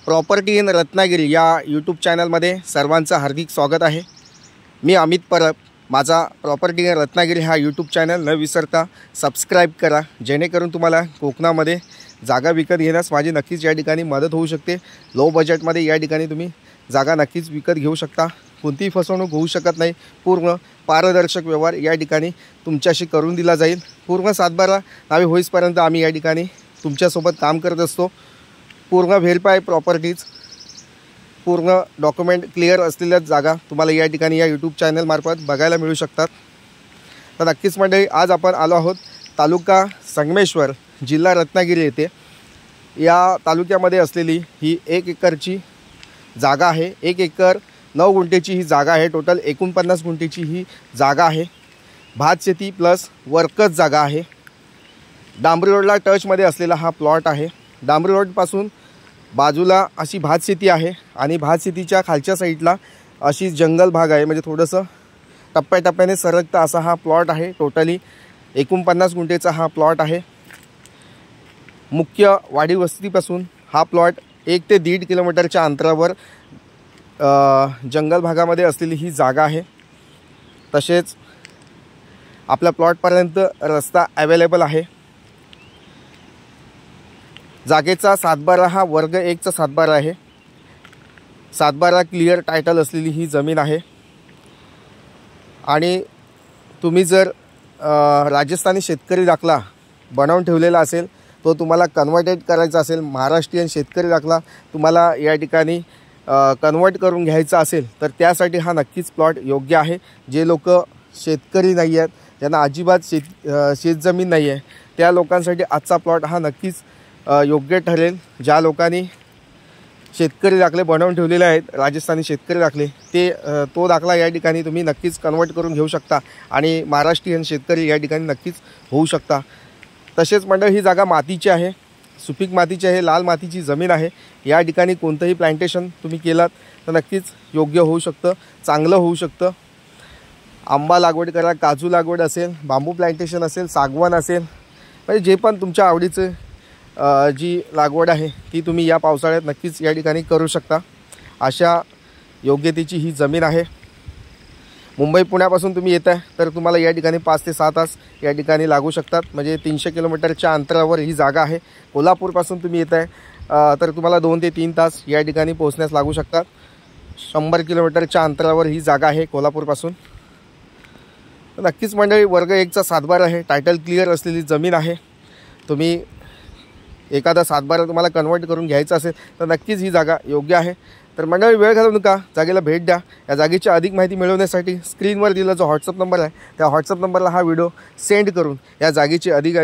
Property in Ratnagiri या YouTube चॅनलमध्ये सर्वांचं हार्दिक स्वागत आहे। मी अमित परब। माझा प्रॉपर्टी इन रत्नागिरी हा यूट्यूब चॅनल न विसरता सबस्क्राइब करा, जेणेकरून तुम्हाला कोकणामध्ये जागा विकत घेण्यास माझी नक्कीच या ठिकाणी मदत होऊ शकते। लो बजेटमध्ये या ठिकाणी तुम्ही जागा नक्कीच विकत घेऊ शकता। कोणतीही फसवणूक होऊ शकत नाही। पूर्ण पारदर्शक व्यवहार या ठिकाणी तुमच्याशी करून दिला जाईल। पूर्ण सातबारा नावे होईपर्यंत आम्ही या ठिकाणी तुमच्यासोबत काम करत असतो। पूर्ण व्हेरीफाय प्रॉपर्टीज, पूर्ण डॉक्युमेंट क्लिअर असलेल्या जागा तुम्हाला या ठिकाणी या यूट्यूब चॅनल मार्फत बघायला मिळू शकतात। तर नक्कीच मंडळी, आज आपण आलो आहोत तालुका संगमेश्वर, जिल्हा रत्नागिरी येथे। या तालुक्यामध्ये असलेली ही 1 एकरची जागा आहे। 1 एकर 9 गुंठेची ही जागा आहे। टोटल 49 गुंठेची ही जागा आहे। भात शेती प्लस वर्कच जागा आहे। डांबरी रोडला टचमध्ये असलेला हा प्लॉट आहे। डांबरी रोडपासून बाजूला अशी भात शेती आहे आणि भात शेतीच्या खालच्या साईडला अशी जंगल भाग आहे। म्हणजे थोडंसं टप्प्याटप्प्याने सरकता असा हा प्लॉट आहे। टोटली 49 गुंठेचा हा प्लॉट आहे। मुख्य वाडी वस्तीपासून हा प्लॉट 1 ते 1.5 किलोमीटरच्या अंतरावर जंगल भागामध्ये असलेली ही जागा आहे। तसेच आपल्या प्लॉटपर्यंत रस्ता अवेलेबल आहे। जागेचा सातबारा हा वर्ग 1 चा सातबारा आहे। सातबारा क्लिअर टायटल असलेली ही जमीन आहे। आणि तुम्ही जर राजस्थानी शेतकरी दाखला बनवून ठेवलेला असेल, तो तुम्हाला कन्वर्टेड करायचा असेल, महाराष्ट्रीयन शेतकरी दाखला तुम्हाला या ठिकाणी कन्वर्ट करून घ्यायचा असेल, तर त्यासाठी हा नक्कीच प्लॉट योग्य आहे। जे लोक शेतकरी नाही आहेत, ज्यांना अजिबात शेतजमीन नाही आहे, त्या लोकांसाठी आजचा प्लॉट हा नक्कीच योग्य ठरेल। ज्या लोकांनी शेतकरी दाखले बनवून ठेवलेले आहेत, राजस्थानी शेतकरी दाखले, ते तो दाखला या ठिकाणी तुम्ही नक्कीच कन्वर्ट करून घेऊ शकता आणि महाराष्ट्रीयन शेतकरी या ठिकाणी नक्कीच होऊ शकता। तसेच मंडळ, ही जागा मातीची आहे, सुपीक मातीची आहे, लाल मातीची जमीन आहे। या ठिकाणी कोणतंही प्लांटेशन तुम्ही केलात तर नक्कीच योग्य होऊ शकतं, चांगलं होऊ शकतं। आंबा लागवड करा, काजू लागवड असेल, बांबू प्लांटेशन असेल, सागवान असेल, म्हणजे जे पण तुमच्या आवडीचं जी लागवड आहे ती तुम्ही या पावसाळ्यात नक्कीच या ठिकाणी करू शकता। अशा योग्यतेची ही जमीन आहे। मुंबई पुण्यापासून तुम्ही येत आहे तर तुम्हाला या ठिकाणी 5 ते 6 तास या ठिकाणी लागू शकतात। म्हणजे 300 किलोमीटरच्या अंतरावर ही जागा आहे। कोल्हापूरपासून तुम्ही येत आहे तर तुम्हाला 2 ते 3 तास या ठिकाणी पोहोचण्यास लागू शकतात। 100 किलोमीटरच्या अंतरावर ही जागा आहे कोल्हापूरपासून। नक्कीच मंडळी, वर्ग 1 चा सातबारा आहे, टायटल क्लिअर असलेली जमीन आहे। तुम्ही एखादा सातबारा तुम्हाला कन्वर्ट करून घ्यायचा असेल तर नक्कीच ही जागा योग्य आहे। तर मंडळी, वेळ घालवू नका, जागेला भेट द्या। या जागेची अधिक माहिती मिळवण्यासाठी स्क्रीनवर दिलेला जो व्हॉट्सअप नंबर आहे, त्या व्हॉट्सअप नंबरला हा व्हिडिओ सेंड करून या जागेची अधिक